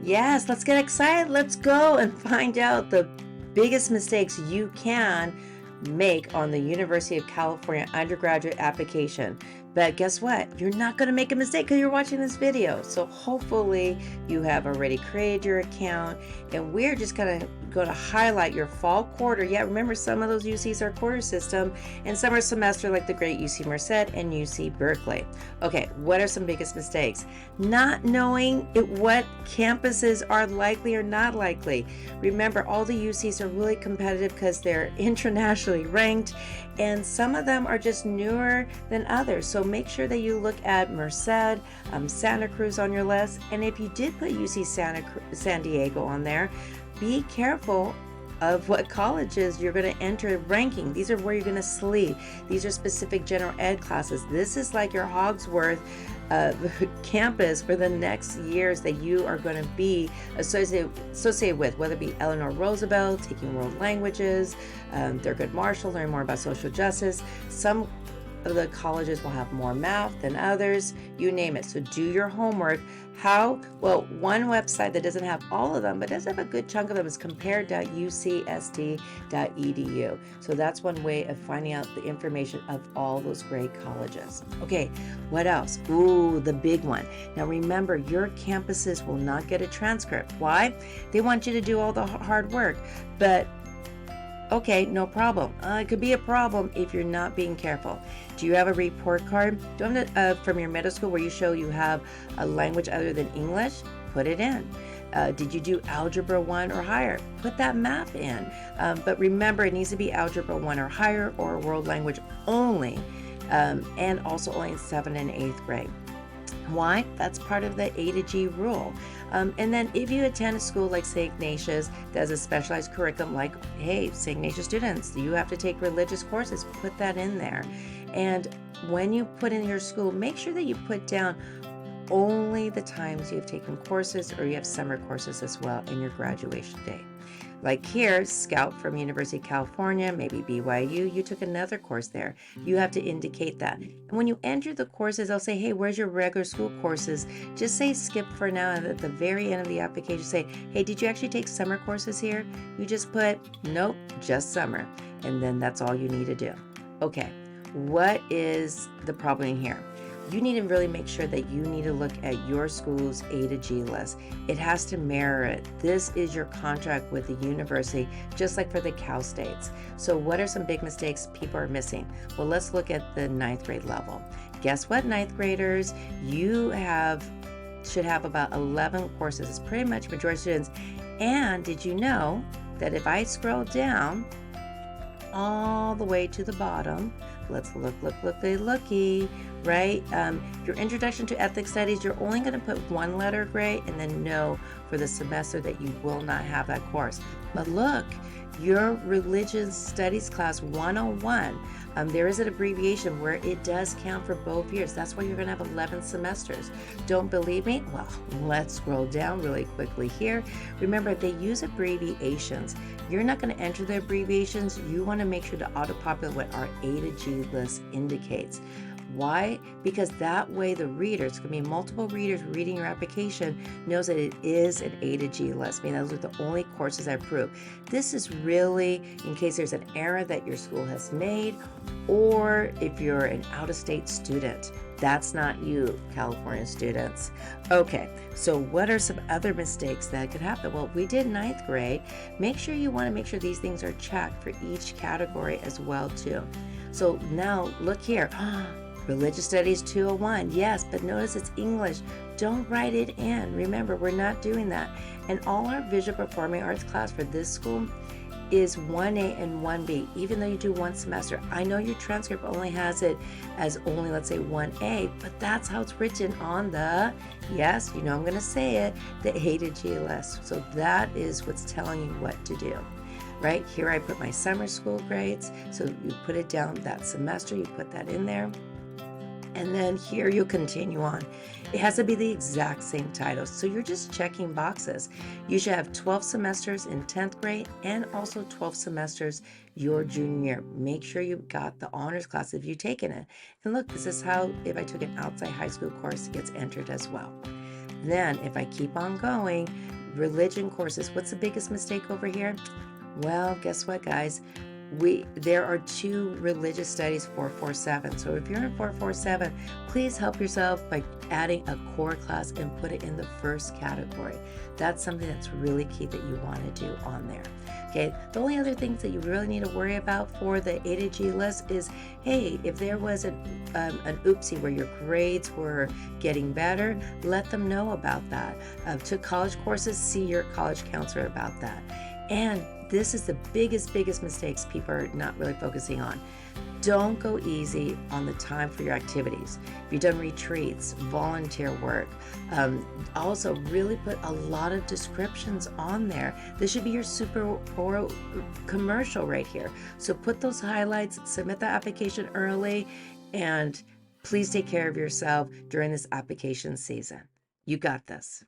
Yes, let's get excited. Let's go and find out the biggest mistakes you can make on the University of California undergraduate application. But guess what? You're not going to make a mistake because you're watching this video. So hopefully you have already created your account, and we're just going to highlight your fall quarter. Yeah, remember some of those UCs are quarter system and some are semester, like the great UC Merced and UC Berkeley. Okay, what are some biggest mistakes? Not knowing what campuses are likely or not likely. Remember, all the UCs are really competitive because they're internationally ranked, and some of them are just newer than others. So make sure that you look at Merced, Santa Cruz on your list. And if you did put UC San Diego on there, be careful of what colleges you're going to enter ranking. These are where you're going to sleep. These are specific general ed classes. This is like your Hogsworth campus for the next years that you are going to be associated with, whether it be Eleanor Roosevelt, taking world languages, Thurgood Marshall, learn more about social justice. Some of the colleges will have more math than others, you name it. So do your homework. Well, one website that doesn't have all of them, but does have a good chunk of them, is compare.ucsd.edu. So that's one way of finding out the information of all those great colleges. Okay, what else? Ooh, the big one. Now remember, your campuses will not get a transcript. Why? They want you to do all the hard work, but okay, no problem. It could be a problem if you're not being careful. Do you have a report card? Do you have from your middle school where you show you have a language other than English? Put it in. Did you do Algebra 1 or higher? Put that math in. But remember, it needs to be Algebra 1 or higher, or world language only, and also only in 7th and 8th grade. Why? That's part of the A to G rule. And then if you attend a school like St. Ignatius that has a specialized curriculum, like, hey, St. Ignatius students, you have to take religious courses, put that in there. And when you put in your school, make sure that you put down only the times you've taken courses, or you have summer courses as well in your graduation day. Like here, Scout from University of California, maybe BYU, you took another course there. You have to indicate that. And when you enter the courses, they'll say, hey, where's your regular school courses? Just say skip for now, and at the very end of the application, say, hey, did you actually take summer courses here? You just put, nope, just summer. And then that's all you need to do. Okay, what is the problem here? You need to really make sure that you need to look at your school's A to G list. It has to mirror it. This is your contract with the university, just like for the Cal States. So what are some big mistakes people are missing? Well, let's look at the 9th grade level. Guess what, 9th graders? You should have about 11 courses. It's pretty much majority students. And did you know that if I scroll down all the way to the bottom, let's looky, right? Your introduction to ethics studies, you're only going to put one letter grade and then no for the semester that you will not have that course. But look, your religious studies class 101, there is an abbreviation where it does count for both years. That's why you're going to have 11 semesters. Don't believe me? Well, let's scroll down really quickly here. Remember, they use abbreviations. You're not going to enter the abbreviations. You want to make sure to auto-populate what our A to G list indicates. Why? Because that way the readers, going to be multiple readers reading your application, knows that it is an A to G list. I mean, those are the only courses I approve. This is really in case there's an error that your school has made, or if you're an out-of-state student. That's not you, California students. Okay, so what are some other mistakes that could happen? Well, we did 9th grade. Make sure you want to make sure these things are checked for each category as well, too. So now look here. Religious Studies 201, yes, but notice it's English. Don't write it in. Remember, we're not doing that. And all our visual performing arts class for this school is 1A and 1B, even though you do one semester. I know your transcript only has it as only, let's say, 1A, but that's how it's written on the, yes, you know I'm going to say it, the A to G list. So that is what's telling you what to do. Right here, I put my summer school grades. So you put it down that semester, you put that in there. And then here you continue on. It has to be the exact same title. So you're just checking boxes. You should have 12 semesters in 10th grade and also 12 semesters your junior year. Make sure you've got the honors class if you've taken it. And look, this is how, if I took an outside high school course, it gets entered as well. Then if I keep on going, religion courses. What's the biggest mistake over here? Well, guess what, guys? There are two religious studies 447. So if you're in 447, please help yourself by adding a core class and put it in the first category. That's something that's really key that you want to do on there. Okay, the only other things that you really need to worry about for the A to G list is, hey, if there was an oopsie where your grades were getting better, let them know about that. Took college courses, see your college counselor about that. And this is the biggest mistakes people are not really focusing on. Don't go easy on the time for your activities. If you've done retreats, volunteer work, also really put a lot of descriptions on there. This should be your super or commercial right here. So put those highlights, submit the application early, and please take care of yourself during this application season. You got this.